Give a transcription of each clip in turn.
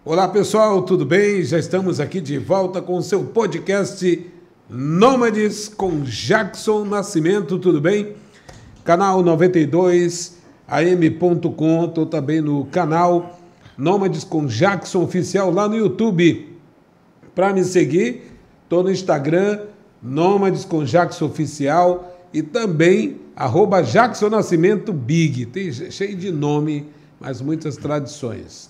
Olá pessoal, tudo bem? Já estamos aqui de volta com o seu podcast Nômades com Jackson Nascimento, tudo bem? Canal 92 am.com, estou também no canal Nômades com Jackson Oficial lá no YouTube. Para me seguir, estou no Instagram, Nômades com Jackson Oficial e também @Jackson Nascimento Big. Tem cheio de nome, mas muitas traduções,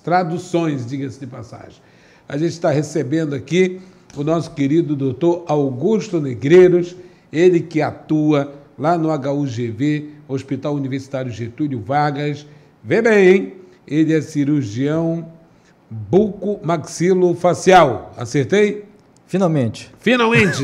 diga-se de passagem. A gente está recebendo aqui o nosso querido doutor Augusto Negreiros, ele que atua lá no HUGV, Hospital Universitário Getúlio Vargas. Vê bem, hein? Ele é cirurgião bucomaxilofacial. Acertei? Finalmente. Finalmente!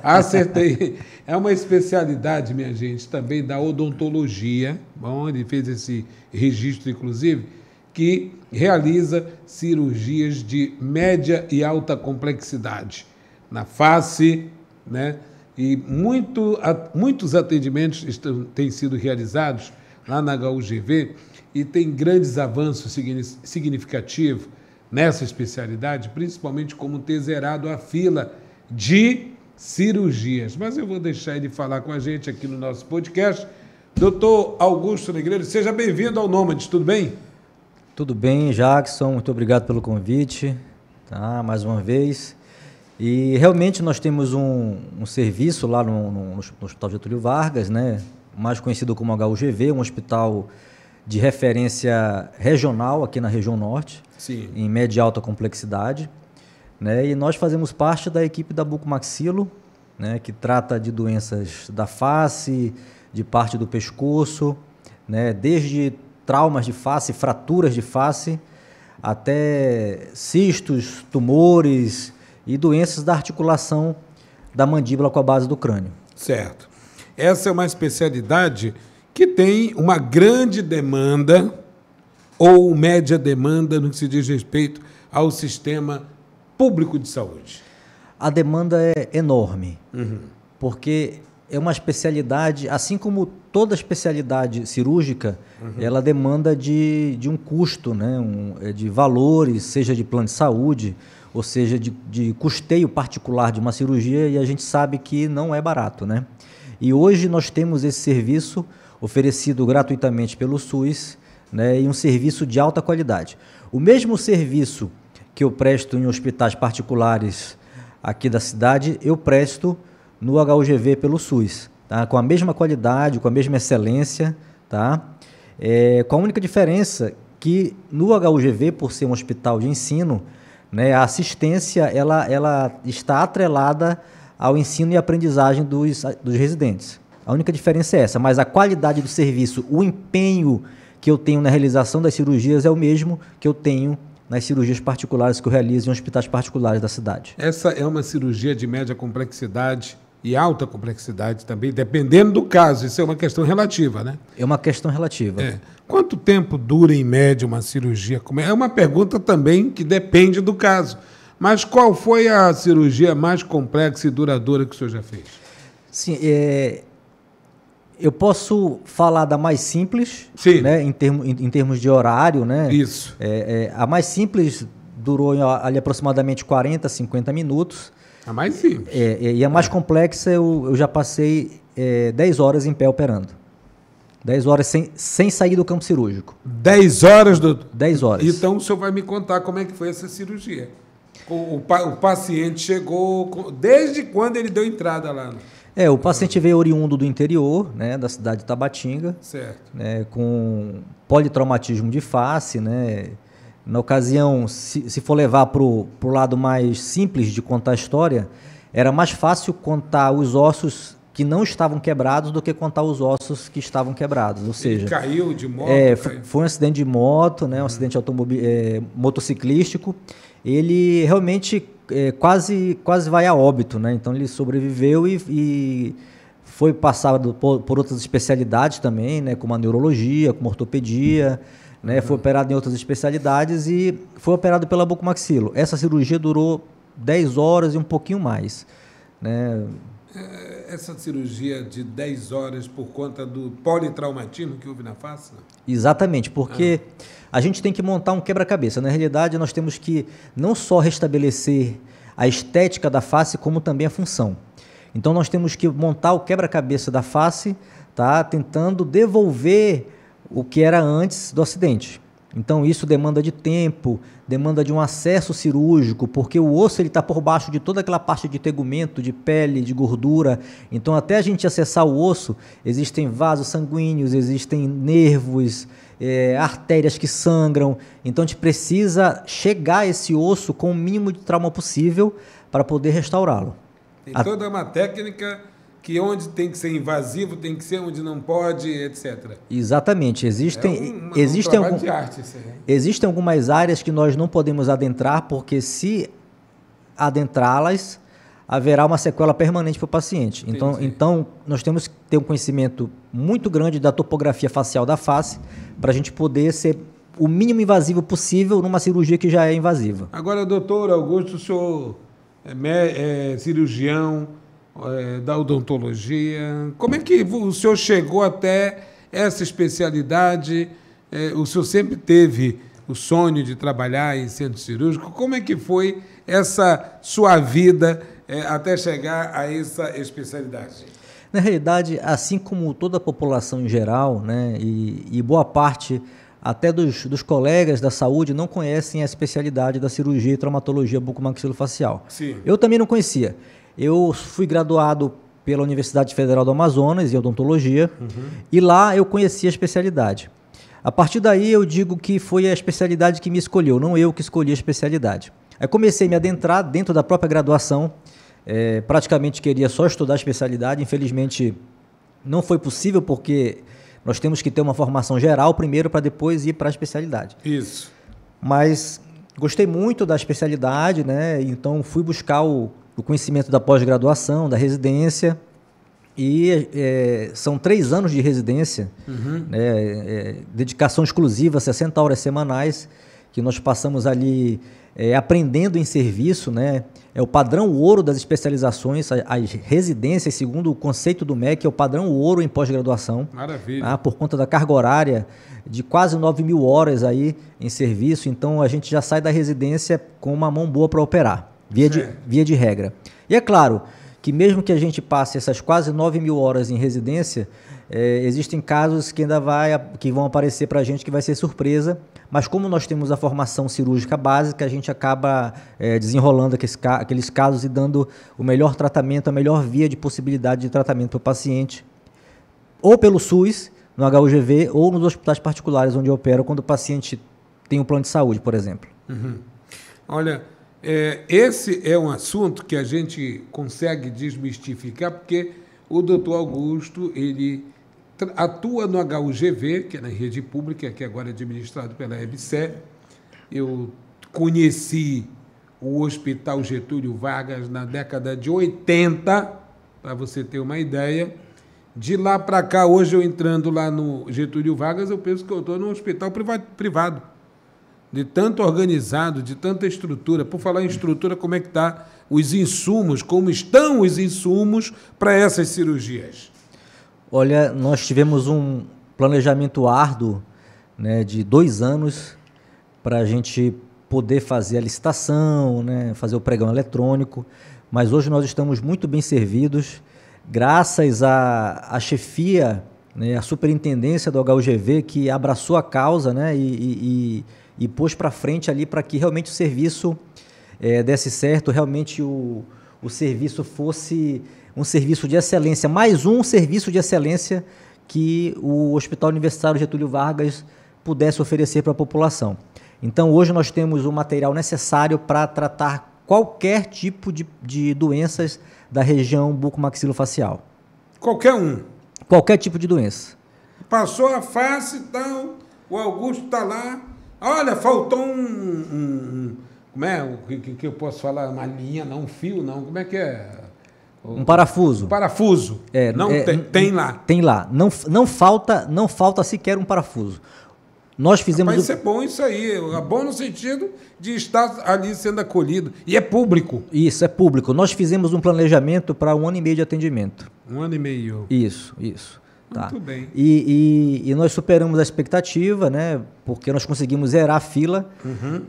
Acertei. É uma especialidade, minha gente, também da odontologia. Bom, ele fez esse registro, inclusive, que realiza cirurgias de média e alta complexidade na face, né? E muitos atendimentos têm sido realizados lá na HUGV e tem grandes avanços significativos nessa especialidade, principalmente como ter zerado a fila de cirurgias. Mas eu vou deixar ele falar com a gente aqui no nosso podcast. Doutor Augusto Negreiros, seja bem-vindo ao Nômades, tudo bem? Tudo bem, Jackson, muito obrigado pelo convite, tá? Mais uma vez. E realmente nós temos um serviço lá no Hospital Getúlio Vargas, né? Mais conhecido como HUGV, um hospital de referência regional aqui na região norte. Sim. Em média e alta complexidade, né? E nós fazemos parte da equipe da bucomaxilo, né? Que trata de doenças da face, de parte do pescoço, né? Desde traumas de face, fraturas de face, até cistos, tumores e doenças da articulação da mandíbula com a base do crânio. Certo. Essa é uma especialidade que tem uma grande demanda ou média demanda no que se diz respeito ao sistema público de saúde? A demanda é enorme, porque é uma especialidade, assim como toda especialidade cirúrgica, ela demanda de um custo, né? De valores, seja de plano de saúde, ou seja, de custeio particular de uma cirurgia, e a gente sabe que não é barato, né? E hoje nós temos esse serviço oferecido gratuitamente pelo SUS, né, e um serviço de alta qualidade. O mesmo serviço que eu presto em hospitais particulares aqui da cidade, eu presto no HUGV pelo SUS, tá? Com a mesma qualidade, com a mesma excelência, tá? Com a única diferença que no HUGV, por ser um hospital de ensino, né, a assistência ela está atrelada ao ensino e aprendizagem dos residentes. A única diferença é essa, mas a qualidade do serviço, o empenho que eu tenho na realização das cirurgias é o mesmo que eu tenho nas cirurgias particulares que eu realizo em hospitais particulares da cidade. Essa é uma cirurgia de média complexidade e alta complexidade também, dependendo do caso. Isso é uma questão relativa, né? É uma questão relativa. Quanto tempo dura, em média, uma cirurgia? É uma pergunta também que depende do caso. Mas qual foi a cirurgia mais complexa e duradoura que o senhor já fez? Sim, eu posso falar da mais simples, né, em termos de horário, né? Isso. A mais simples durou ali aproximadamente 40, 50 minutos. A mais simples. E a mais complexa eu já passei 10 horas em pé operando. 10 horas sem sair do campo cirúrgico. 10 horas, doutor? 10 horas. Então o senhor vai me contar como é que foi essa cirurgia. O paciente chegou... Desde quando ele deu entrada lá? O paciente veio oriundo do interior, né, da cidade de Tabatinga, certo, né, com politraumatismo de face, né. Na ocasião, se for levar para o lado mais simples de contar a história, era mais fácil contar os ossos que não estavam quebrados do que contar os ossos que estavam quebrados. Ou seja, ele caiu de moto? Foi um acidente de moto, né, um acidente motociclístico. Ele realmente quase vai a óbito, né? Então ele sobreviveu e foi passado por outras especialidades também, né? Como a neurologia, como a ortopedia, né? Foi operado em outras especialidades e foi operado pela bucomaxilo. Essa cirurgia durou 10 horas e um pouquinho mais, né? Essa cirurgia de 10 horas por conta do politraumatismo que houve na face? Não? Exatamente, porque a gente tem que montar um quebra-cabeça. Na realidade, nós temos que não só restabelecer a estética da face, como também a função. Então, nós temos que montar o quebra-cabeça da face, tá? Tentando devolver o que era antes do acidente. Então, isso demanda de tempo, demanda de um acesso cirúrgico, porque o osso está por baixo de toda aquela parte de tegumento, de pele, de gordura. Então, até a gente acessar o osso, existem vasos sanguíneos, existem nervos, artérias que sangram. Então, a gente precisa chegar a esse osso com o mínimo de trauma possível para poder restaurá-lo. Tem toda uma técnica que onde tem que ser invasivo, tem que ser onde não pode, etc. Exatamente. Existem de arte, isso aí. Existem algumas áreas que nós não podemos adentrar, porque se adentrá-las, haverá uma sequela permanente para o paciente. Então, nós temos que ter um conhecimento muito grande da topografia facial da face para a gente poder ser o mínimo invasivo possível numa cirurgia que já é invasiva. Agora, doutor Augusto, o senhor é cirurgião da odontologia. Como é que o senhor chegou até essa especialidade? O senhor sempre teve o sonho de trabalhar em centro cirúrgico. Como é que foi essa sua vida até chegar a essa especialidade? Na realidade, assim como toda a população em geral, né, e boa parte até dos colegas da saúde não conhecem a especialidade da cirurgia e traumatologia bucomaxilofacial. Sim. Eu também não conhecia. Eu fui graduado pela Universidade Federal do Amazonas em odontologia, e lá eu conheci a especialidade. A partir daí eu digo que foi a especialidade que me escolheu, não eu que escolhi a especialidade. Aí comecei a me adentrar dentro da própria graduação, praticamente queria só estudar a especialidade, infelizmente não foi possível porque nós temos que ter uma formação geral primeiro para depois ir para a especialidade. Isso. Mas gostei muito da especialidade, né? Então fui buscar o conhecimento da pós-graduação, da residência, e são 3 anos de residência, né? Dedicação exclusiva, 60 horas semanais, que nós passamos ali aprendendo em serviço, né? É o padrão ouro das especializações, as residências, segundo o conceito do MEC, é o padrão ouro em pós-graduação. Maravilha. Por conta da carga horária de quase 9.000 horas aí em serviço, então a gente já sai da residência com uma mão boa para operar. Via de regra. E é claro que mesmo que a gente passe essas quase 9.000 horas em residência, existem casos que que vão aparecer para a gente que vai ser surpresa, mas como nós temos a formação cirúrgica básica, a gente acaba desenrolando aqueles casos e dando o melhor tratamento, a melhor via de possibilidade de tratamento para o paciente, ou pelo SUS, no HUGV, ou nos hospitais particulares onde eu opero, quando o paciente tem um plano de saúde, por exemplo. Olha, esse é um assunto que a gente consegue desmistificar, porque o doutor Augusto, ele atua no HUGV, que é na rede pública, que agora é administrado pela EBSER. Eu conheci o Hospital Getúlio Vargas na década de 80, para você ter uma ideia. De lá para cá, hoje eu entrando lá no Getúlio Vargas, eu penso que eu estou num hospital privado. De tanto organizado, de tanta estrutura. Por falar em estrutura, como é que está os insumos, como estão os insumos para essas cirurgias? Olha, nós tivemos um planejamento árduo, né, de 2 anos para a gente poder fazer a licitação, né, fazer o pregão eletrônico, mas hoje nós estamos muito bem servidos, graças à chefia, né, a superintendência do HUGV, que abraçou a causa, né, e pôs para frente ali para que realmente o serviço desse certo, realmente o serviço fosse um serviço de excelência, mais um serviço de excelência que o Hospital Universitário Getúlio Vargas pudesse oferecer para a população. Então, hoje nós temos o material necessário para tratar qualquer tipo de doenças da região bucomaxilofacial. Qualquer um? Qualquer tipo de doença. Passou a face, então, o Augusto está lá. Olha, faltou como é que eu posso falar? Uma linha, não, um fio, não. Como é que é? Um parafuso. Parafuso. Tem lá. Tem lá. Não falta sequer um parafuso. Nós fizemos... Mas isso é bom isso aí, é bom no sentido de estar ali sendo acolhido. E é público. Isso, é público. Nós fizemos um planejamento para 1 ano e meio de atendimento. 1 ano e meio. Isso. Tá. Muito bem. E nós superamos a expectativa, né? Porque nós conseguimos zerar a fila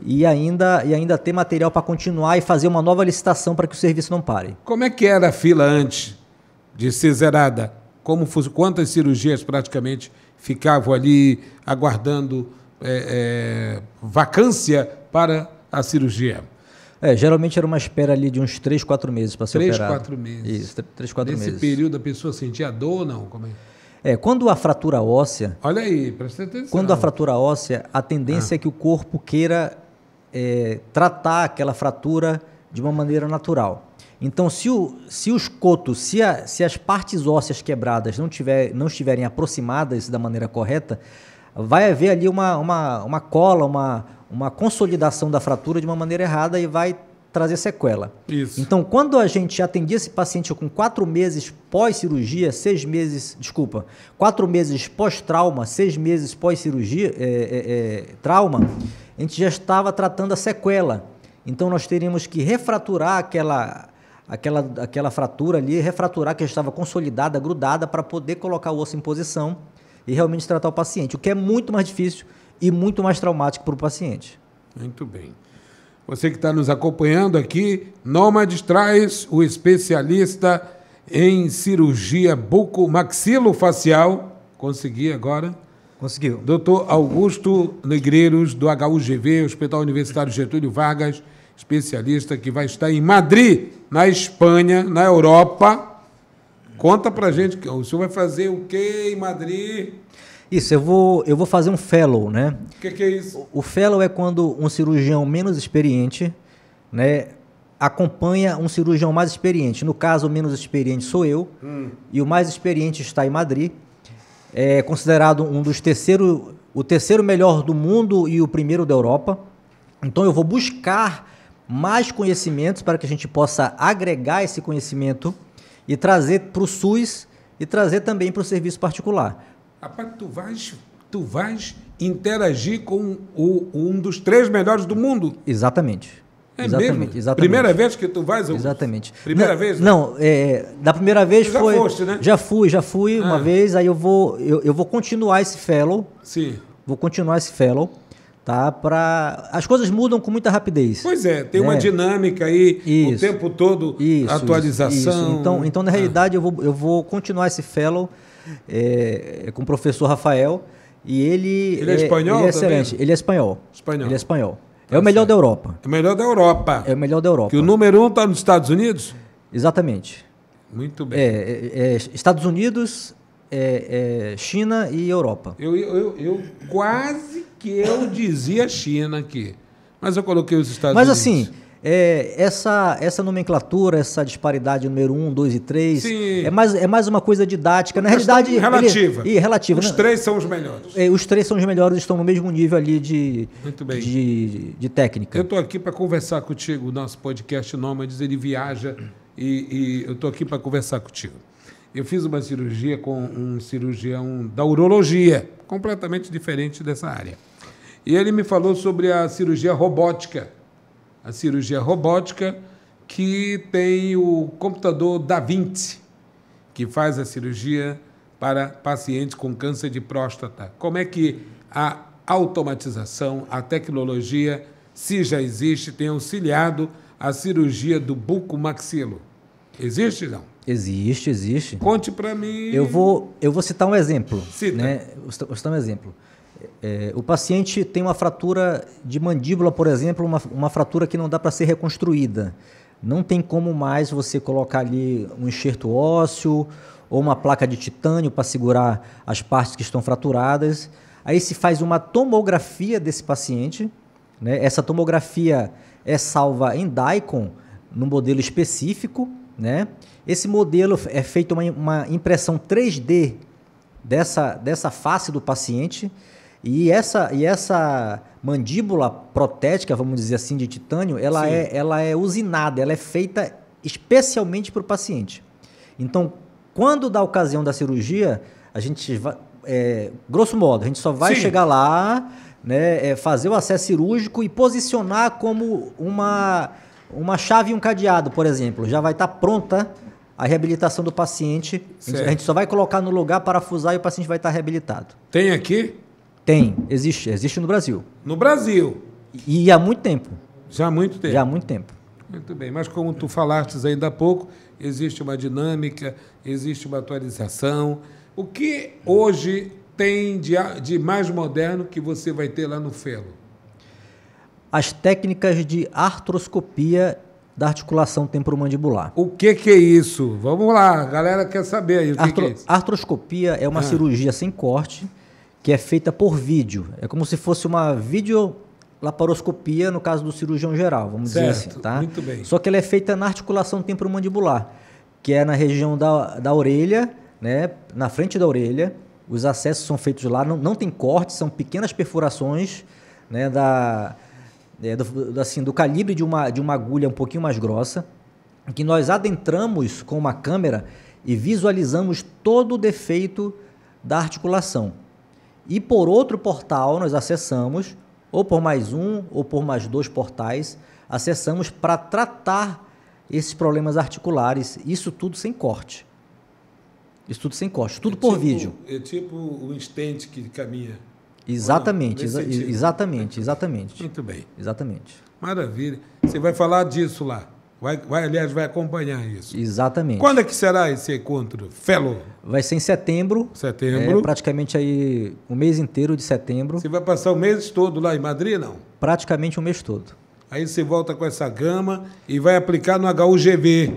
e ainda ter material para continuar e fazer uma nova licitação para que o serviço não pare. Como é que era a fila antes de ser zerada? Quantas cirurgias praticamente ficavam ali aguardando vacância para a cirurgia? Geralmente era uma espera ali de uns 3, 4 meses para ser operado. 3, 4 meses. Isso, 3, 4 meses. Nesse período a pessoa sentia dor ou não? Como é? Quando a fratura óssea... Olha aí, presta atenção. Quando a fratura óssea, a tendência é que o corpo queira tratar aquela fratura de uma maneira natural. Então, se os cotos, se as partes ósseas quebradas não estiverem aproximadas da maneira correta, vai haver ali uma cola, uma consolidação da fratura de uma maneira errada e vai trazer sequela. Isso. Então, quando a gente atendia esse paciente com 4 meses pós-cirurgia, 4 meses pós-trauma, 6 meses pós-cirurgia, trauma, a gente já estava tratando a sequela. Então, nós teríamos que refraturar aquela fratura ali, refraturar que já estava consolidada, grudada, para poder colocar o osso em posição e realmente tratar o paciente, o que é muito mais difícil e muito mais traumático para o paciente. Muito bem. Você que está nos acompanhando aqui, Nômades traz o especialista em cirurgia bucomaxilofacial. Consegui agora? Conseguiu. Dr. Augusto Negreiros, do HUGV, Hospital Universitário Getúlio Vargas, especialista que vai estar em Madrid, na Espanha, na Europa. Conta pra gente, o senhor vai fazer o quê em Madrid? Isso, eu vou fazer um fellow, né? O que é isso? O fellow é quando um cirurgião menos experiente, né, acompanha um cirurgião mais experiente. No caso, o menos experiente sou eu, e o mais experiente está em Madrid. É considerado o terceiro melhor do mundo e o primeiro da Europa. Então, eu vou buscar mais conhecimentos para que a gente possa agregar esse conhecimento e trazer para o SUS e trazer também para o serviço particular. Rapaz, tu vais interagir com um dos 3 melhores do mundo? Exatamente. Exatamente. Primeira vez que tu vais? Exatamente. Primeira vez? Não, da primeira vez foi... Já foste, né? Já fui uma vez, aí eu vou continuar esse fellow. Sim. Vou continuar esse fellow, tá? As coisas mudam com muita rapidez. Pois é, tem uma dinâmica aí, o tempo todo, atualização. Isso. Então, na realidade, eu vou continuar esse fellow com o professor Rafael, e ele é espanhol? Ele é excelente. Ele é espanhol. Ele é espanhol. É o melhor da Europa. É o melhor da Europa. É o melhor da Europa. Que o número 1 está nos Estados Unidos? Exatamente. Muito bem. Estados Unidos, China e Europa. Eu quase que eu dizia China aqui, mas eu coloquei os Estados Mas Unidos. assim, essa nomenclatura, essa disparidade número 1, 2 e 3, Sim. é mais uma coisa didática. Na realidade, relativa. Relativa. Os 3 são os melhores. Os 3 são os melhores, estão no mesmo nível ali Muito bem. de técnica. Eu estou aqui para conversar contigo. O nosso podcast Nômades, ele viaja e eu estou aqui para conversar contigo. Eu fiz uma cirurgia com um cirurgião da urologia, completamente diferente dessa área. E ele me falou sobre a cirurgia robótica. A cirurgia robótica que tem o computador Da Vinci, que faz a cirurgia para pacientes com câncer de próstata. Como é que a automatização, a tecnologia, se já existe, tem auxiliado a cirurgia do bucomaxilo? Existe, não? Existe. Conte para mim. Eu vou citar um exemplo. Cita. Né? Vou citar um exemplo. O paciente tem uma fratura de mandíbula, por exemplo, uma fratura que não dá para ser reconstruída. Não tem como mais você colocar ali um enxerto ósseo ou uma placa de titânio para segurar as partes que estão fraturadas. Aí se faz uma tomografia desse paciente, né? Essa tomografia é salva em DICOM, num modelo específico, né? Esse modelo é feita uma impressão 3D dessa face do paciente. E essa mandíbula protética, vamos dizer assim, de titânio, ela é usinada, ela é feita especialmente para o paciente. Então, quando da ocasião da cirurgia, a gente grosso modo, a gente só vai Sim. chegar lá, né, fazer o acesso cirúrgico e posicionar como uma chave e um cadeado, por exemplo. Já vai estar pronta a reabilitação do paciente. Certo. A gente só vai colocar no lugar, parafusar e o paciente vai estar reabilitado. Tem aqui? Tem, existe no Brasil. No Brasil. E há muito tempo. Já há muito tempo. Já há muito tempo. Muito bem, mas como tu falaste ainda há pouco, existe uma dinâmica, existe uma atualização. O que hoje tem de mais moderno que você vai ter lá no Felo? As técnicas de artroscopia da articulação temporomandibular. O que é isso? Vamos lá, a galera quer saber aí o que é isso. Artroscopia é uma cirurgia sem corte que é feita por vídeo. É como se fosse uma videolaparoscopia no caso do cirurgião geral, vamos dizer assim, tá? Muito bem. Só que ela é feita na articulação temporomandibular, que é na região da orelha, né, na frente da orelha. Os acessos são feitos lá, não tem corte, são pequenas perfurações, né, do calibre de uma agulha um pouquinho mais grossa, que nós adentramos com uma câmera e visualizamos todo o defeito da articulação. E por outro portal nós acessamos, ou por mais um, ou por mais 2 portais, acessamos para tratar esses problemas articulares, isso tudo sem corte. Isso tudo sem corte, tudo por vídeo. É tipo o stent que caminha. Exatamente, Nesse sentido. exatamente. Muito bem. Exatamente. Maravilha. Você vai falar disso lá. Aliás, vai acompanhar isso. Exatamente. Quando é que será esse encontro? Fellow? Vai ser em setembro. Setembro. Praticamente aí o mês inteiro de setembro. Você vai passar o mês todo lá em Madrid, não? Praticamente o mês todo. Aí você volta com essa gama e vai aplicar no HUGV.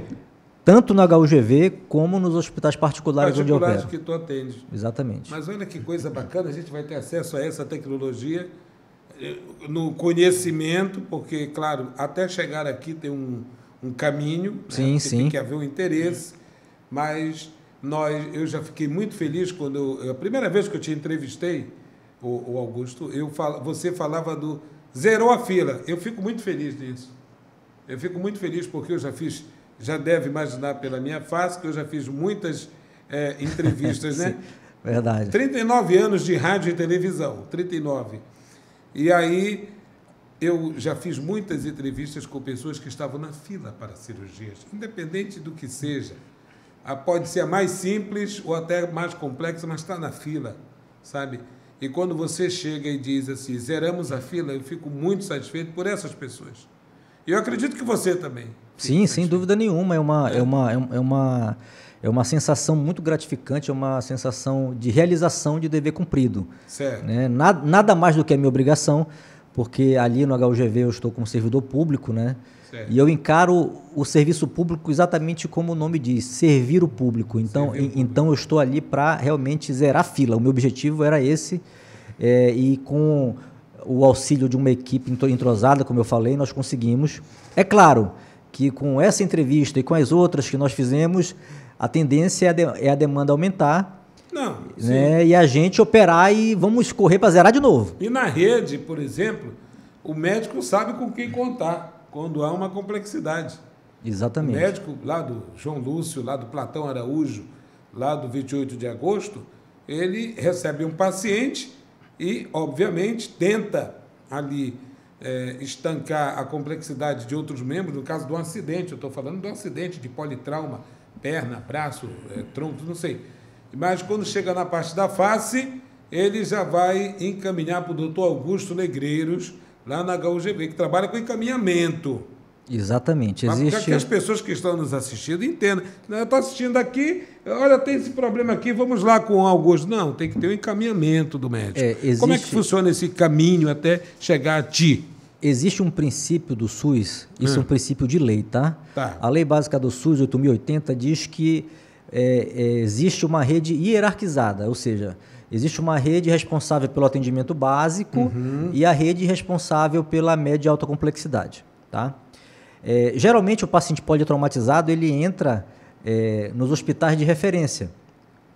Tanto no HUGV como nos hospitais particulares onde eu opero. Que tu atende. Exatamente. Mas olha que coisa bacana, a gente vai ter acesso a essa tecnologia no conhecimento, porque, claro, até chegar aqui tem um caminho, sim, né? sim. Tem que haver um interesse, mas eu já fiquei muito feliz quando a primeira vez que eu te entrevistei, o Augusto, você falava do zerou a fila. Eu fico muito feliz nisso. Eu fico muito feliz porque eu já deve imaginar pela minha face que eu já fiz muitas entrevistas, né? Verdade. 39 anos de rádio e televisão, 39. E aí eu já fiz muitas entrevistas com pessoas que estavam na fila para cirurgias, independente do que seja. Pode ser a mais simples ou até mais complexa, mas está na fila, sabe? E quando você chega e diz assim, zeramos a fila, eu fico muito satisfeito por essas pessoas. E eu acredito que você também. Sim, sem dúvida nenhuma. É uma sensação muito gratificante, é uma sensação de realização de dever cumprido. Certo. Né? Nada mais do que a minha obrigação, porque ali no HUGV eu estou como servidor público, né? Certo. E eu encaro o serviço público exatamente como o nome diz, servir o público. Então eu estou ali para realmente zerar a fila. O meu objetivo era esse, e com o auxílio de uma equipe entrosada, como eu falei, nós conseguimos. É claro que com essa entrevista e com as outras que nós fizemos, a tendência é a demanda aumentar. Não, né? E a gente operar e vamos correr para zerar de novo. E na rede, por exemplo, o médico sabe com quem contar quando há uma complexidade. Exatamente. O médico lá do João Lúcio, lá do Platão Araújo, lá do 28 de agosto, ele recebe um paciente e, obviamente, tenta ali estancar a complexidade de outros membros, no caso de um acidente, eu estou falando de um acidente de politrauma, perna, braço, tronco, não sei. Mas quando chega na parte da face, ele já vai encaminhar para o doutor Augusto Negreiros, lá na HUGV, que trabalha com encaminhamento. Exatamente. Para que as pessoas que estão nos assistindo entendam. Eu estou assistindo aqui, olha, tem esse problema aqui, vamos lá com o Augusto. Não, tem que ter um encaminhamento do médico. Como é que funciona esse caminho até chegar a ti? Existe um princípio do SUS, isso é um princípio de lei, tá? A Lei Básica do SUS, 8.080, diz que existe uma rede hierarquizada, ou seja, existe uma rede responsável pelo atendimento básico e a rede responsável pela média e alta complexidade, tá? Geralmente o paciente politraumatizado ele entra nos hospitais de referência,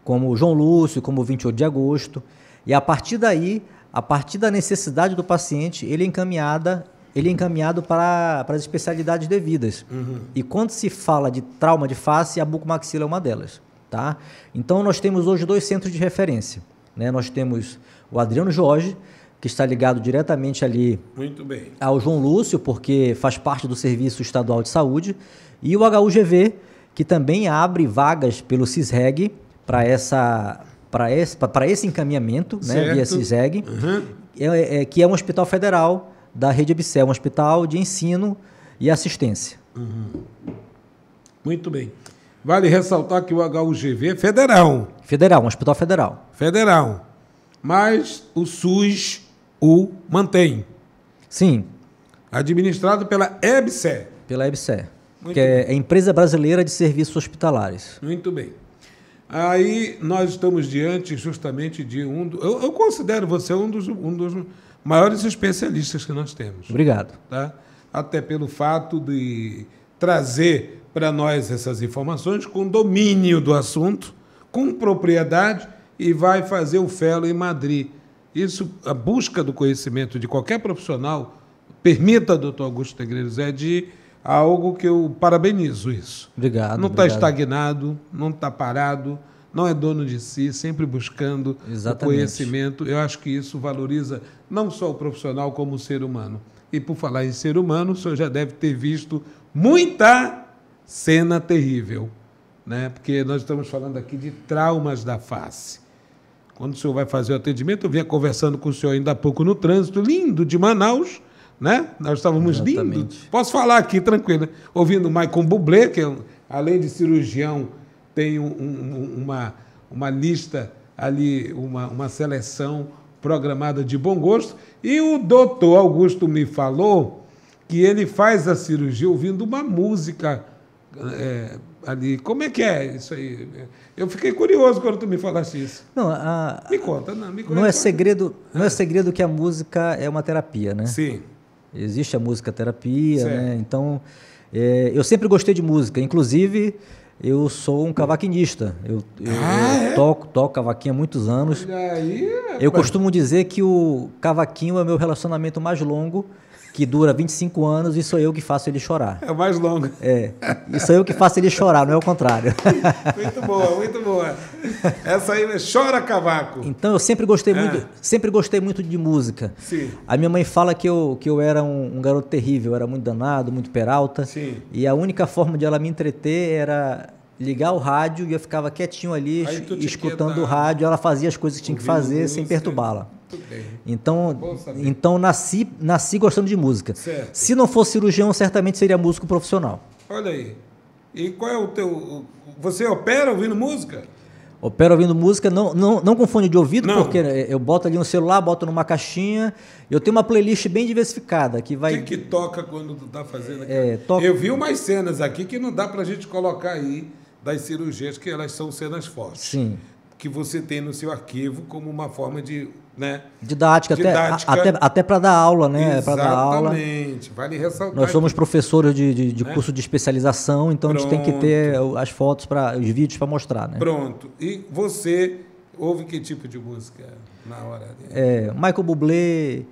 como o João Lúcio, como o 28 de agosto, e a partir daí, a partir da necessidade do paciente, ele é encaminhado para as especialidades devidas. E quando se fala de trauma de face, a bucomaxila é uma delas, tá? Então nós temos hoje 2 centros de referência. né? Nós temos o Adriano Jorge, que está ligado diretamente ali Muito bem. ao João Lúcio, porque faz parte do Serviço Estadual de Saúde, e o HUGV, que também abre vagas pelo CISREG para esse encaminhamento, né, via CISREG, que é um hospital federal da Rede EBSER, um hospital de ensino e assistência. Muito bem. Vale ressaltar que o HUGV é federal. Federal, um hospital federal. Federal. Mas o SUS o mantém. Sim. Administrado pela EBSER. Pela EBSER, que é a Empresa Brasileira de Serviços Hospitalares. Muito bem. Aí nós estamos diante justamente de eu considero você um dos maiores especialistas que nós temos. Obrigado. Tá? Até pelo fato de trazer para nós essas informações com domínio do assunto, com propriedade, e vai fazer o fellow em Madrid. Isso, a busca do conhecimento de qualquer profissional, permita, doutor Augusto Negreiros, é de algo que eu parabenizo isso. Obrigado. Não está estagnado, não está parado, não é dono de si, sempre buscando o conhecimento. Eu acho que isso valoriza não só o profissional, como o ser humano. E por falar em ser humano, o senhor já deve ter visto muita cena terrível, né? Porque nós estamos falando aqui de traumas da face. Quando o senhor vai fazer o atendimento, eu vinha conversando com o senhor ainda há pouco no trânsito, lindo, de Manaus, né? Nós estávamos lindos. Posso falar aqui, tranquilo, ouvindo o Michael Bublé, que além de cirurgião, tem uma lista ali, uma seleção programada de bom gosto. E o doutor Augusto me falou que ele faz a cirurgia ouvindo uma música ali. Como é que é isso aí? Eu fiquei curioso quando tu me falaste isso. Não, me conta. Não é segredo que a música é uma terapia, né? Sim. Existe a música terapia, né? Então, eu sempre gostei de música. Inclusive, eu sou um cavaquinista. Eu toco cavaquinho há muitos anos. Olha aí, eu costumo dizer que o cavaquinho é o meu relacionamento mais longo, que dura 25 anos, e sou eu que faço ele chorar. É o mais longo. E sou eu que faço ele chorar, não é o contrário. Muito boa, muito boa. Essa aí, chora cavaco. Então, eu sempre gostei muito de música. Sim. A minha mãe fala que eu era um garoto terrível, eu era muito danado, muito peralta. Sim. E a única forma de ela me entreter era ligar o rádio, e eu ficava quietinho ali, escutando o rádio, ela fazia as coisas que tinha que fazer sem perturbá-la. Então nasci gostando de música. Certo. Se não fosse cirurgião, certamente seria músico profissional. Olha aí. E qual é o teu... Você opera ouvindo música? Opero ouvindo música, não com fone de ouvido, porque eu boto ali no celular, boto numa caixinha. Eu tenho uma playlist bem diversificada. Que vai... O que toca quando tu tá fazendo aqui? Eu vi umas cenas aqui que não dá pra gente colocar aí das cirurgias, que elas são cenas fortes. Sim. Que você tem no seu arquivo como uma forma de... Né? Didática. Até para dar aula, né? Exatamente, vale ressaltar. Nós somos professores de curso de especialização, então a gente tem que ter as fotos, os vídeos para mostrar, né? Pronto. E você ouve que tipo de música na hora? Michael Bublé,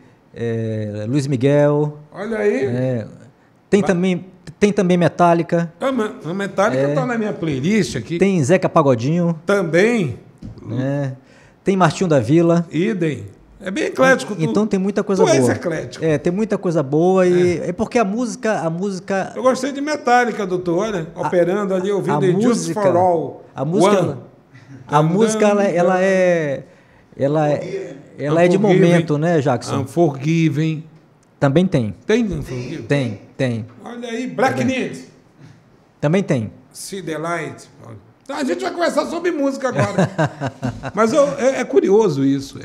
Luiz Miguel. Olha aí. Tem também Metallica. A Metallica está na minha playlist aqui. Tem Zeca Pagodinho. Também. Tem Martinho da Vila. Idem. É bem eclético. Então tem muita coisa boa. Tu és eclético. Tem muita coisa boa. E é porque a música... Eu gostei de Metallica, doutor. Olha, operando ali, ouvindo Just for All. A música, ela é de momento, né, Jackson? Unforgiven. Também tem. Tem Unforgiven? Tem. Olha aí, Black Need. Também tem. See the Light. A gente vai conversar sobre música agora. Mas é curioso isso,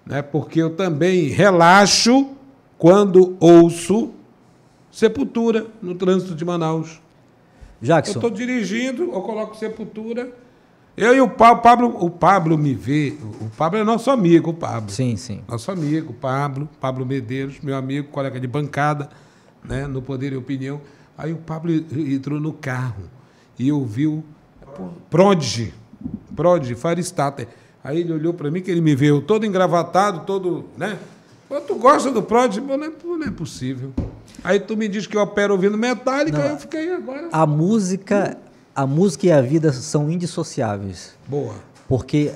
né? Porque eu também relaxo quando ouço Sepultura no trânsito de Manaus. Jackson. Eu estou dirigindo, eu coloco Sepultura. Eu e o Pablo me vê. O Pablo é nosso amigo, o Pablo. Sim. Nosso amigo, Pablo Medeiros, meu amigo, colega de bancada, né, no Poder e Opinião. Aí o Pablo entrou no carro e ouviu Prodigy, Firestarter. Aí ele olhou para mim, que ele me viu todo engravatado, todo, né? Tu gosta do Prodigy? Não é possível. Aí tu me diz que eu opero ouvindo Metallica, eu fiquei agora... A música e a vida são indissociáveis. Boa. Porque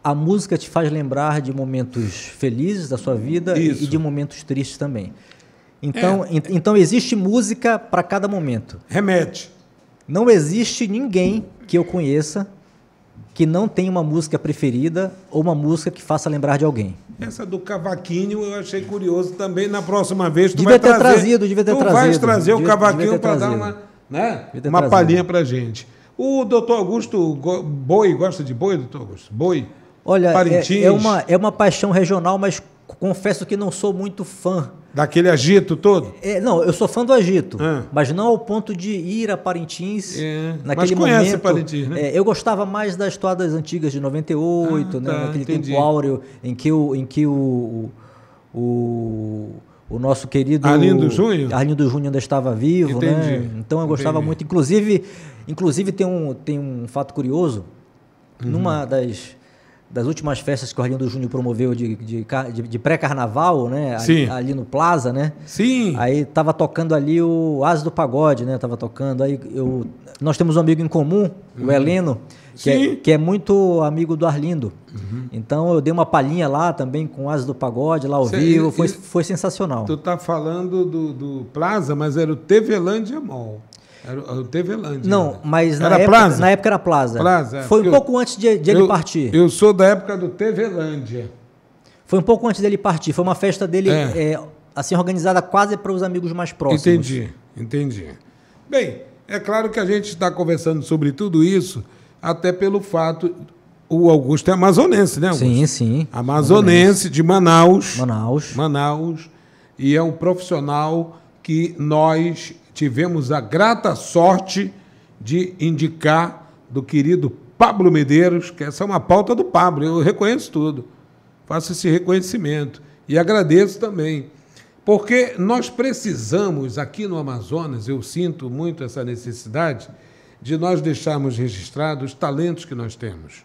a música te faz lembrar de momentos felizes da sua vida Isso. e de momentos tristes também. Então existe música para cada momento. Remete. Não existe ninguém que eu conheça que não tenha uma música preferida ou uma música que faça lembrar de alguém. Essa do cavaquinho eu achei curioso também. Na próxima vez tu Devia vai ter trazer. trazido, devia ter tu trazido. vais trazer o Devia cavaquinho ter para dar trazido. uma, né, Devia ter uma trazido. palhinha para gente. O doutor Augusto Boi, gosta de boi, doutor Augusto? Boi? Olha, Parintins? é uma paixão regional, mas confesso que não sou muito fã. Daquele agito todo? Não, eu sou fã do agito, Ah. mas não ao ponto de ir a Parintins mas naquele conhece momento. Parintins, né? Eu gostava mais das toadas antigas de 98, né, naquele entendi. tempo áureo em que o nosso querido Arlindo Júnior? Arlindo Júnior ainda estava vivo, Entendi. né? Então eu gostava Entendi. muito. Inclusive tem um fato curioso. Numa das últimas festas que o Arlindo Júnior promoveu de pré-carnaval, né? Sim. Ali no Plaza, né? Sim. Aí tava tocando ali o Asa do Pagode, né? Tava tocando. Aí nós temos um amigo em comum, o Heleno, Sim. que é muito amigo do Arlindo. Então eu dei uma palhinha lá também com o Asa do Pagode, lá ao vivo. Foi sensacional. Tu tá falando do Plaza, mas era o Tevelândia Mall. Era o Tevelândia. Não, né? mas Era Plaza? na época era Plaza. Plaza, Foi um porque pouco antes de ele partir. Eu sou da época do Tevelândia. Foi um pouco antes dele partir. Foi uma festa dele assim organizada quase para os amigos mais próximos. Entendi. Bem, é claro que a gente está conversando sobre tudo isso, até pelo fato. O Augusto é amazonense, né, Augusto? Sim. Amazonense de Manaus. Manaus. E é um profissional que nós tivemos a grata sorte de indicar do querido Pablo Medeiros, que essa é uma pauta do Pablo, eu reconheço tudo. Faço esse reconhecimento. E agradeço também. Porque nós precisamos, aqui no Amazonas, eu sinto muito essa necessidade de nós deixarmos registrados os talentos que nós temos.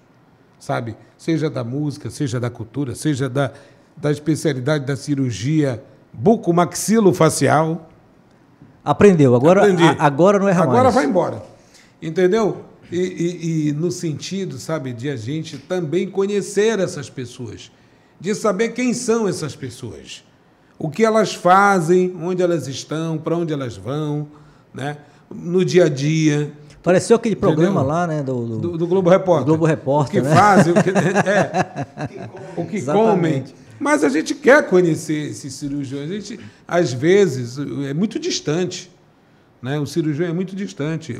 Sabe? Seja da música, seja da cultura, seja da especialidade da cirurgia bucomaxilofacial. Aprendeu, agora não é mais. Agora vai embora. Entendeu? E no sentido, sabe, de a gente também conhecer essas pessoas, de saber quem são essas pessoas, o que elas fazem, onde elas estão, para onde elas vão, né? No dia a dia. Pareceu aquele programa lá, né? Do Globo Repórter. Do Globo Repórter, o que né? fazem, o que comem. Mas a gente quer conhecer esses cirurgiões. A gente, às vezes, é muito distante. Né? O cirurgião é muito distante.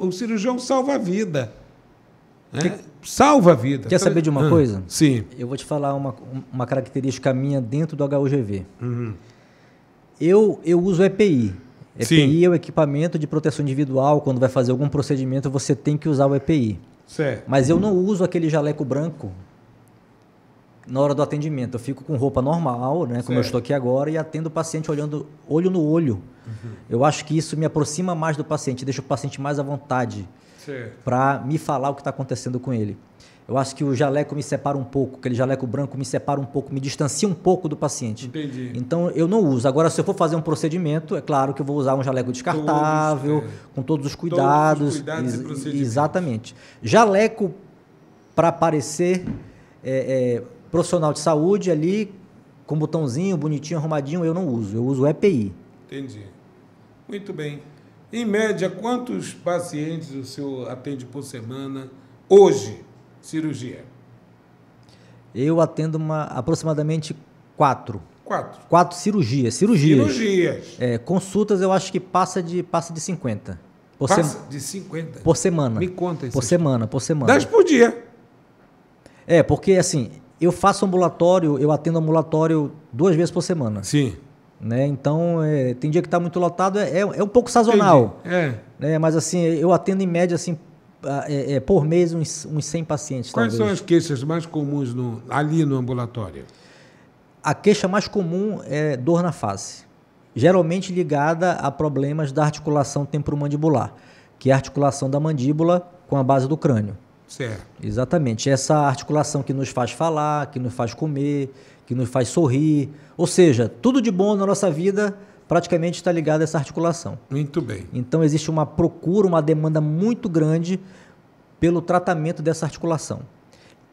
O cirurgião salva a vida. Né? Salva a vida. Quer saber de uma coisa? Sim. Eu vou te falar uma característica minha dentro do HUGV. Eu uso EPI. EPI é o equipamento de proteção individual. Quando vai fazer algum procedimento, você tem que usar o EPI. Certo. Mas eu não uso aquele jaleco branco na hora do atendimento. Eu fico com roupa normal, né, como eu estou aqui agora, e atendo o paciente olhando olho no olho. Eu acho que isso me aproxima mais do paciente, deixa o paciente mais à vontade para me falar o que está acontecendo com ele. Eu acho que o jaleco me separa um pouco, aquele jaleco branco me separa um pouco, me distancia um pouco do paciente. Entendi. Então, eu não uso. Agora, se eu for fazer um procedimento, é claro que eu vou usar um jaleco descartável, com todos os cuidados. Todos os cuidados e procedimentos. Exatamente. Jaleco, para parecer profissional de saúde ali, com botãozinho, bonitinho, arrumadinho, eu não uso. Eu uso o EPI. Entendi. Muito bem. Em média, quantos pacientes o senhor atende por semana hoje? Cirurgia. Eu atendo aproximadamente 4 cirurgias. Consultas eu acho que passa de 50. De 50? Por semana. Me conta isso. Por semana. 10 por dia. Porque assim, eu faço ambulatório, eu atendo ambulatório 2 vezes por semana. Sim. Né? Então, tem dia que está muito lotado, é um pouco sazonal. Né? Mas assim, eu atendo em média assim, por mês uns 100 pacientes. Quais talvez. são as queixas mais comuns ali no ambulatório? A queixa mais comum é dor na face, geralmente ligada a problemas da articulação temporomandibular, que é a articulação da mandíbula com a base do crânio. Certo. Exatamente. Essa articulação que nos faz falar, que nos faz comer, que nos faz sorrir. Ou seja, tudo de bom na nossa vida praticamente está ligado a essa articulação. Muito bem. Então, existe uma procura, uma demanda muito grande pelo tratamento dessa articulação.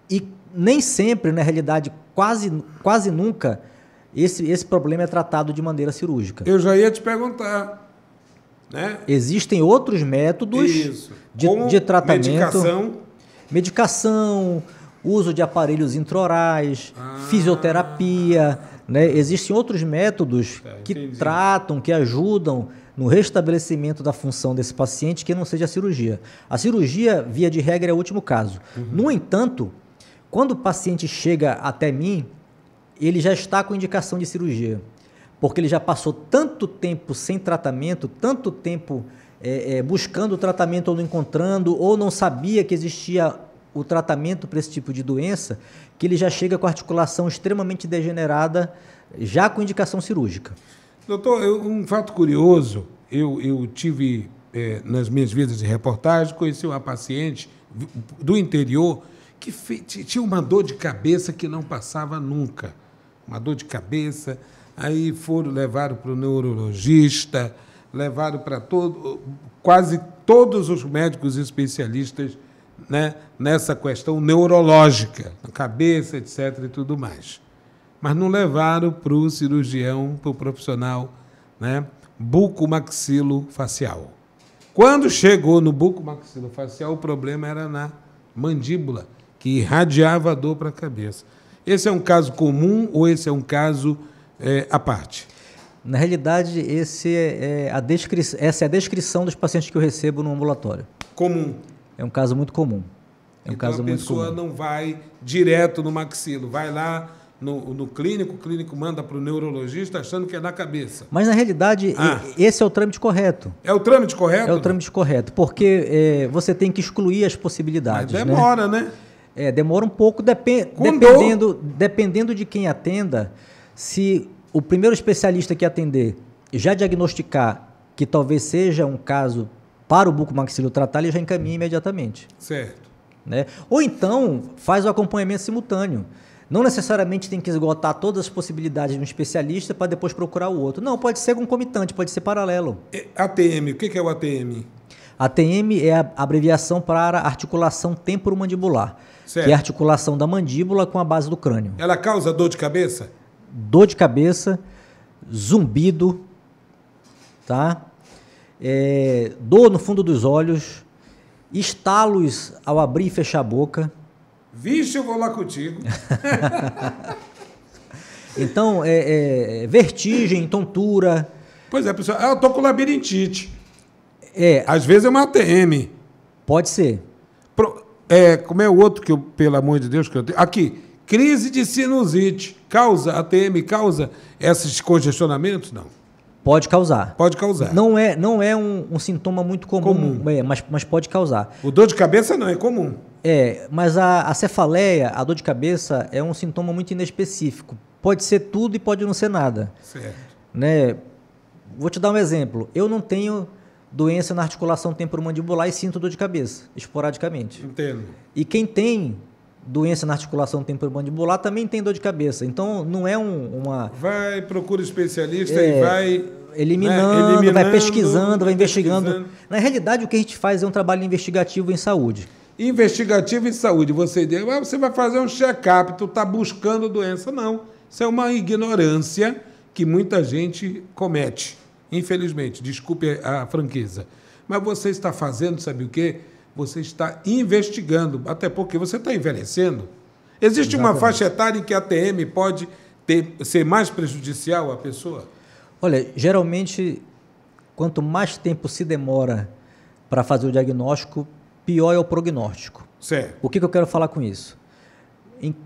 E nem sempre, na realidade, quase nunca, esse problema é tratado de maneira cirúrgica. Eu já ia te perguntar, né? Existem outros métodos de tratamento. Medicação, uso de aparelhos intraorais, fisioterapia, né? Existem outros métodos que tratam, que ajudam no restabelecimento da função desse paciente que não seja a cirurgia. A cirurgia, via de regra, é o último caso. No entanto, quando o paciente chega até mim, ele já está com indicação de cirurgia, porque ele já passou tanto tempo sem tratamento, tanto tempo buscando o tratamento ou não encontrando, ou não sabia que existia o tratamento para esse tipo de doença, que ele já chega com a articulação extremamente degenerada, já com indicação cirúrgica. Doutor, um fato curioso, eu tive, nas minhas vidas de reportagem, conheci uma paciente do interior que tinha uma dor de cabeça que não passava nunca. Uma dor de cabeça, aí levaram para o neurologista, levaram para quase todos os médicos especialistas, né, nessa questão neurológica, na cabeça, etc. e tudo mais. Mas não levaram para o cirurgião, para o profissional, né, bucomaxilofacial. Quando chegou no bucomaxilofacial, o problema era na mandíbula, que irradiava a dor para a cabeça. Esse é um caso comum ou esse é um caso à parte? Na realidade, essa é a descrição dos pacientes que eu recebo no ambulatório. Comum. É um caso muito comum. Então a pessoa não vai direto no maxilo, vai lá no clínico, o clínico manda para o neurologista achando que é na cabeça. Mas, na realidade, esse é o trâmite correto. É o trâmite correto? É o trâmite correto, porque você tem que excluir as possibilidades. Mas demora, né? Demora um pouco, dependendo de quem atenda. Se o primeiro especialista que atender já diagnosticar que talvez seja um caso para o bucomaxilo tratar, ele já encaminha imediatamente. Certo. Né? Ou então faz o acompanhamento simultâneo. Não necessariamente tem que esgotar todas as possibilidades de um especialista para depois procurar o outro. Não, pode ser concomitante, pode ser paralelo. ATM, o que é o ATM? ATM é a abreviação para articulação temporomandibular, certo, que é a articulação da mandíbula com a base do crânio. Ela causa dor de cabeça? Dor de cabeça, zumbido, tá? Dor no fundo dos olhos, estalos ao abrir e fechar a boca. Vixe, eu vou lá contigo. Então, vertigem, tontura. Pois é, pessoal, eu tô com labirintite. Às vezes é uma ATM. Pode ser. Como é o outro que eu, pelo amor de Deus, que eu tenho? Aqui, crise de sinusite. ATM causa esses congestionamentos? Não. Pode causar. Pode causar. Não é um sintoma muito comum. Mas pode causar. O dor de cabeça não é comum. Mas a cefaleia, a dor de cabeça, é um sintoma muito inespecífico. Pode ser tudo e pode não ser nada. Certo. Né? Vou te dar um exemplo. Eu não tenho doença na articulação temporomandibular e sinto dor de cabeça, esporadicamente. Entendo. E quem tem doença na articulação temporomandibular também tem dor de cabeça. Então, não é uma... Vai, procura especialista e vai... Eliminando, vai pesquisando, vai investigando. Na realidade, o que a gente faz é um trabalho investigativo em saúde. Investigativo em saúde. Você vai fazer um check-up, tu está buscando doença. Não. Isso é uma ignorância que muita gente comete. Infelizmente, desculpe a franqueza. Mas você está fazendo, sabe o quê? Você está investigando, até porque você está envelhecendo. Existe uma faixa etária em que a ATM pode ser mais prejudicial à pessoa? Olha, geralmente, quanto mais tempo se demora para fazer o diagnóstico, pior é o prognóstico. Certo. O que eu quero falar com isso?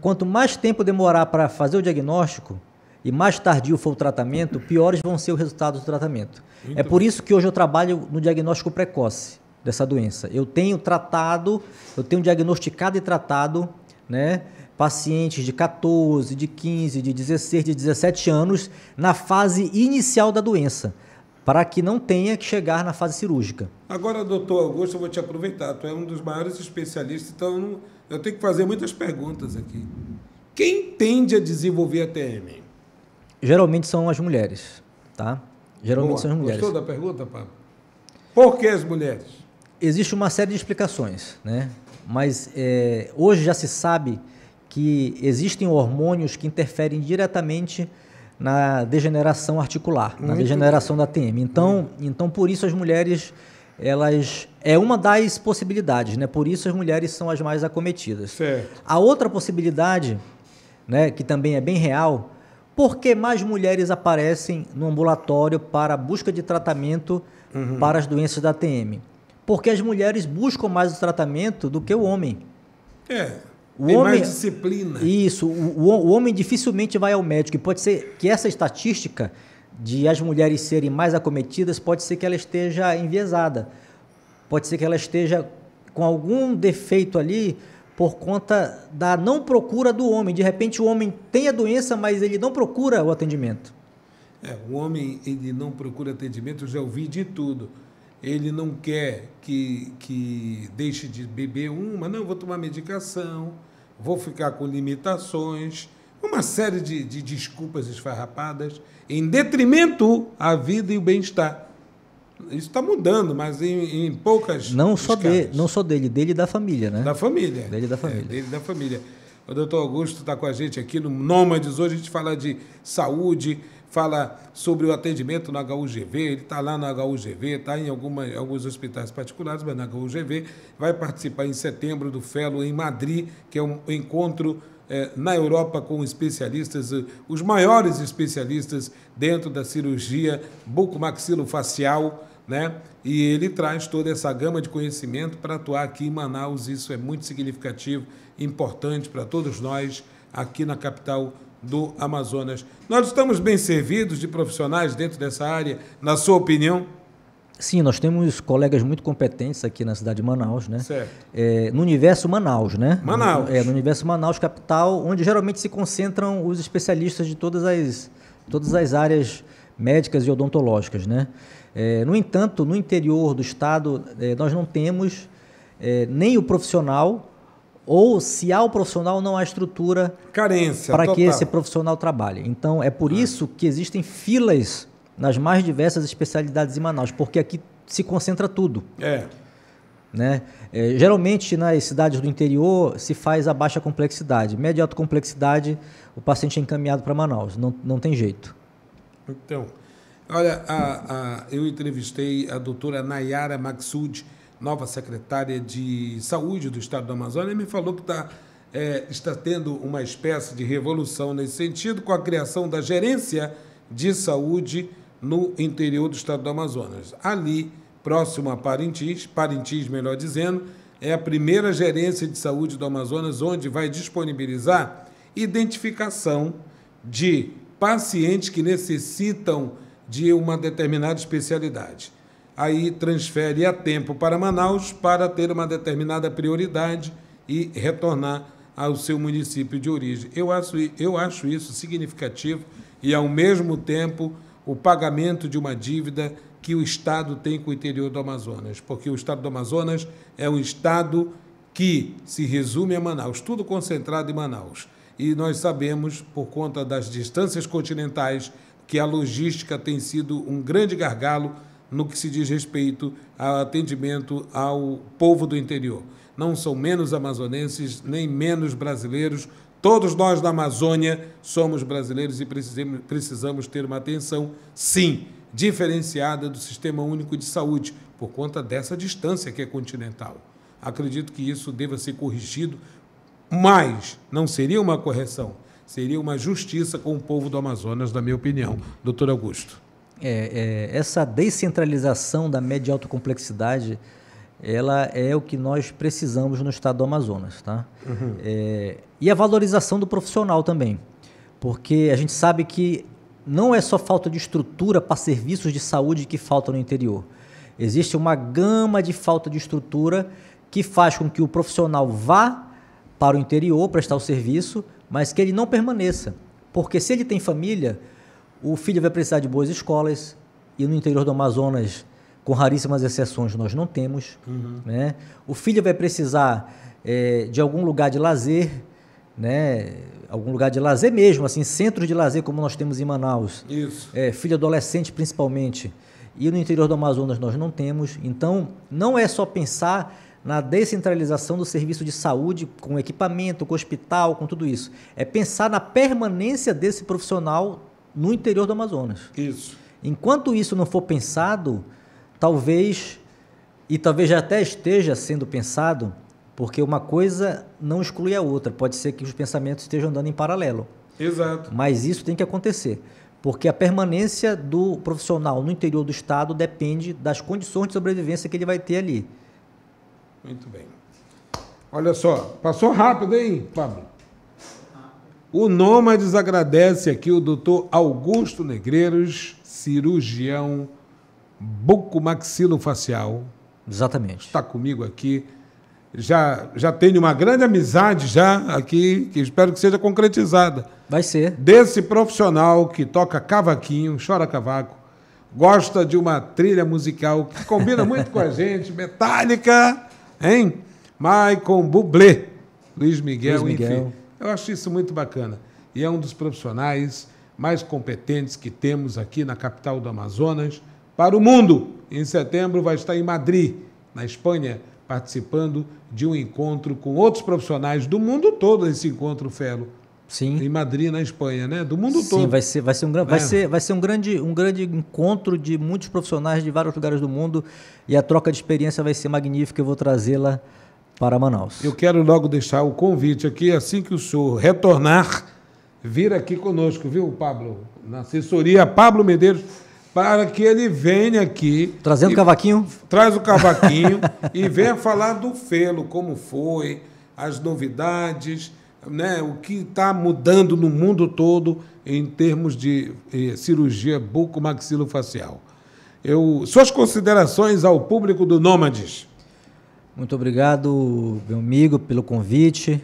Quanto mais tempo demorar para fazer o diagnóstico e mais tardio for o tratamento, piores vão ser os resultados do tratamento. É por isso que hoje eu trabalho no diagnóstico precoce dessa doença. Eu tenho diagnosticado e tratado, né, pacientes de 14, de 15, de 16, de 17 anos na fase inicial da doença, para que não tenha que chegar na fase cirúrgica. Agora, doutor Augusto, eu vou te aproveitar. Tu é um dos maiores especialistas, então eu tenho que fazer muitas perguntas aqui. Quem tende a desenvolver a TM? Geralmente são as mulheres, tá? Geralmente são as mulheres. Gostou da pergunta, Pablo? Por que as mulheres? Existe uma série de explicações, né? Mas hoje já se sabe que existem hormônios que interferem diretamente na degeneração articular, na degeneração da TM. Então, por isso as mulheres, elas é uma das possibilidades, né? Por isso as mulheres são as mais acometidas. Certo. A outra possibilidade, né, que também é bem real, por que mais mulheres aparecem no ambulatório para a busca de tratamento para as doenças da TM? Porque as mulheres buscam mais o tratamento do que o homem. Tem mais disciplina. Isso, o homem dificilmente vai ao médico. E pode ser que essa estatística de as mulheres serem mais acometidas, pode ser que ela esteja enviesada. Pode ser que ela esteja com algum defeito ali por conta da não procura do homem. De repente o homem tem a doença, mas ele não procura o atendimento. O homem, ele não procura atendimento, eu já ouvi de tudo. Ele não quer que deixe de beber não, vou tomar medicação, vou ficar com limitações, uma série de desculpas esfarrapadas, em detrimento à vida e o bem-estar. Isso está mudando, mas em poucas não só dele e da família, né? Da família. Dele e da família. Dele e da família. O doutor Augusto está com a gente aqui no Nômades. Hoje a gente fala de saúde, fala sobre o atendimento na HUGV, ele está lá na HUGV, está em alguns hospitais particulares, mas na HUGV, vai participar em setembro do Fellow em Madrid, que é um encontro na Europa com especialistas, os maiores especialistas dentro da cirurgia bucomaxilofacial, né? E ele traz toda essa gama de conhecimento para atuar aqui em Manaus. Isso é muito significativo, importante para todos nós aqui na capital do Amazonas. Nós estamos bem servidos de profissionais dentro dessa área, na sua opinião? Sim, nós temos colegas muito competentes aqui na cidade de Manaus, né? Certo. No universo Manaus, né? Manaus. No universo Manaus, capital, onde geralmente se concentram os especialistas de todas as áreas médicas e odontológicas, né? No entanto, no interior do estado, nós não temos nem o profissional, ou se há o profissional, não há estrutura para que esse profissional trabalhe. Então, é por isso que existem filas nas mais diversas especialidades em Manaus, porque aqui se concentra tudo. Né? Geralmente, nas cidades do interior, se faz a baixa complexidade. Média e alta complexidade, o paciente é encaminhado para Manaus, não tem jeito. Então, olha, eu entrevistei a doutora Nayara Maksud, nova secretária de Saúde do Estado do Amazonas, e me falou que está tendo uma espécie de revolução nesse sentido, com a criação da gerência de saúde no interior do Estado do Amazonas. Ali, próximo a Parintins, melhor dizendo, é a primeira gerência de saúde do Amazonas, onde vai disponibilizar identificação de pacientes que necessitam de uma determinada especialidade. Aí transfere a tempo para Manaus para ter uma determinada prioridade e retornar ao seu município de origem. Eu acho isso significativo e, ao mesmo tempo, o pagamento de uma dívida que o Estado tem com o interior do Amazonas, porque o Estado do Amazonas é um Estado que se resume a Manaus, tudo concentrado em Manaus. E nós sabemos, por conta das distâncias continentais, que a logística tem sido um grande gargalo no que se diz respeito ao atendimento ao povo do interior. Não são menos amazonenses, nem menos brasileiros. Todos nós da Amazônia somos brasileiros e precisamos ter uma atenção, sim, diferenciada do Sistema Único de Saúde, por conta dessa distância que é continental. Acredito que isso deva ser corrigido, mas não seria uma correção, seria uma justiça com o povo do Amazonas, na minha opinião. Doutor Augusto. Essa descentralização da média e alta complexidade, ela é o que nós precisamos no estado do Amazonas, tá? E a valorização do profissional também, porque a gente sabe que não é só falta de estrutura para serviços de saúde que falta no interior. Existe uma gama de falta de estrutura que faz com que o profissional vá para o interior prestar o serviço, mas que ele não permaneça, porque se ele tem família, o filho vai precisar de boas escolas, e no interior do Amazonas, com raríssimas exceções, nós não temos. Né? O filho vai precisar de algum lugar de lazer, né? Algum lugar de lazer mesmo, assim, centros de lazer como nós temos em Manaus. Isso. Filho adolescente principalmente. E no interior do Amazonas nós não temos. Então, não é só pensar na descentralização do serviço de saúde, com equipamento, com hospital, com tudo isso. É pensar na permanência desse profissional no interior do Amazonas. Isso. Enquanto isso não for pensado, talvez já até esteja sendo pensado, porque uma coisa não exclui a outra. Pode ser que os pensamentos estejam andando em paralelo. Exato. Mas isso tem que acontecer, porque a permanência do profissional no interior do estado depende das condições de sobrevivência que ele vai ter ali. Muito bem. Olha só, passou rápido, hein, Pablo? O Nômades agradece aqui o doutor Augusto Negreiros, cirurgião bucomaxilofacial. Exatamente. Está comigo aqui. Já tenho uma grande amizade já aqui, que espero que seja concretizada. Vai ser. Desse profissional que toca cavaquinho, chora cavaco, gosta de uma trilha musical que combina muito com a gente, Metallica, hein? Michael Bublé, Luiz Miguel, enfim. Eu acho isso muito bacana. E é um dos profissionais mais competentes que temos aqui na capital do Amazonas para o mundo. Em setembro vai estar em Madrid, na Espanha, participando de um encontro com outros profissionais do mundo todo, esse encontro, Felo. Sim. Em Madrid, na Espanha, né? Do mundo todo. Sim, vai ser um grande encontro de muitos profissionais de vários lugares do mundo e a troca de experiência vai ser magnífica. Eu vou trazê-la para Manaus. Eu quero logo deixar o convite aqui, assim que o senhor retornar, vir aqui conosco, viu, Pablo? Na assessoria Pablo Medeiros, para que ele venha aqui. Trazendo o cavaquinho? Traz o cavaquinho e venha falar do Felo, como foi, as novidades, né, o que está mudando no mundo todo em termos de cirurgia bucomaxilofacial. Suas considerações ao público do Nômades. Muito obrigado, meu amigo, pelo convite.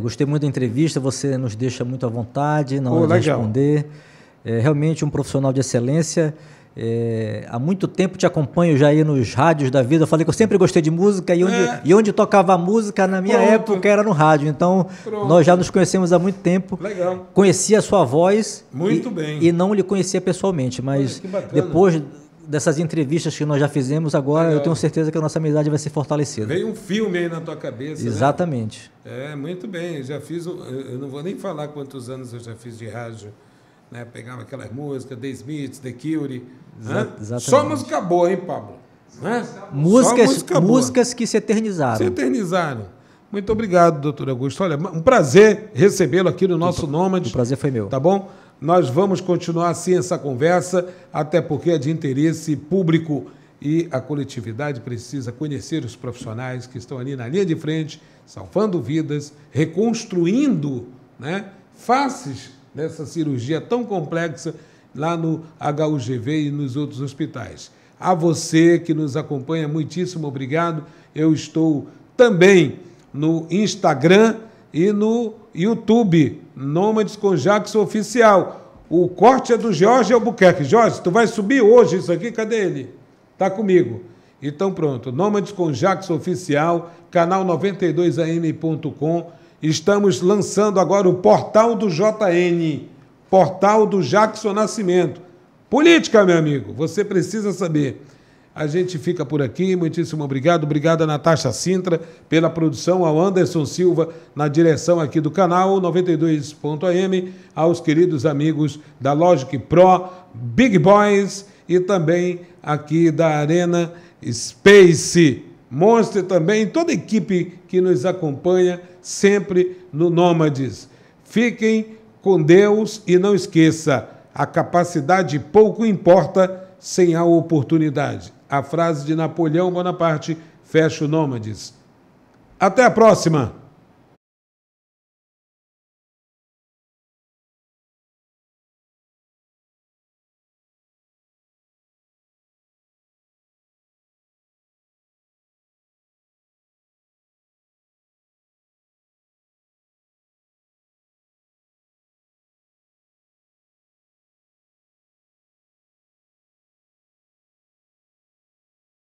Gostei muito da entrevista, você nos deixa muito à vontade na hora de responder. Realmente um profissional de excelência. Há muito tempo te acompanho já aí nos rádios da vida. Eu falei que eu sempre gostei de música e onde tocava a música na minha época era no rádio. Então, nós já nos conhecemos há muito tempo. Legal. Conhecia a sua voz muito bem. E não lhe conhecia pessoalmente, mas depois dessas entrevistas que nós já fizemos, agora eu tenho certeza que a nossa amizade vai ser fortalecida. Veio um filme aí na tua cabeça. Exatamente. Né? Muito bem. Eu já fiz, eu não vou nem falar quantos anos eu já fiz de rádio. Né? Pegava aquelas músicas, The Smiths, The Cure. Exatamente. Só música boa, hein, Pablo? Né? Músicas que se eternizaram. Se eternizaram. Muito obrigado, doutor Augusto. Olha, um prazer recebê-lo aqui no nosso Nômades. O prazer foi meu. Tá bom? Nós vamos continuar assim essa conversa, até porque é de interesse público e a coletividade precisa conhecer os profissionais que estão ali na linha de frente, salvando vidas, reconstruindo, né, faces dessa cirurgia tão complexa lá no HUGV e nos outros hospitais. A você que nos acompanha, muitíssimo obrigado. Eu estou também no Instagram e no YouTube, Nômades com Jackson Oficial. O corte é do Jorge Albuquerque. Jorge, tu vai subir hoje isso aqui? Cadê ele? Tá comigo. Então pronto, Nômades com Jackson Oficial, canal 92am.com. Estamos lançando agora o portal do JN, portal do Jackson Nascimento. Política, meu amigo, você precisa saber. A gente fica por aqui, muitíssimo obrigado. Obrigado a Natasha Sintra pela produção, ao Anderson Silva na direção aqui do canal 92.am, aos queridos amigos da Logic Pro, Big Boys e também aqui da Arena Space. Monster também, toda a equipe que nos acompanha sempre no Nômades. Fiquem com Deus e não esqueça, a capacidade pouco importa sem a oportunidade. A frase de Napoleão Bonaparte fecha o Nômades. Até a próxima!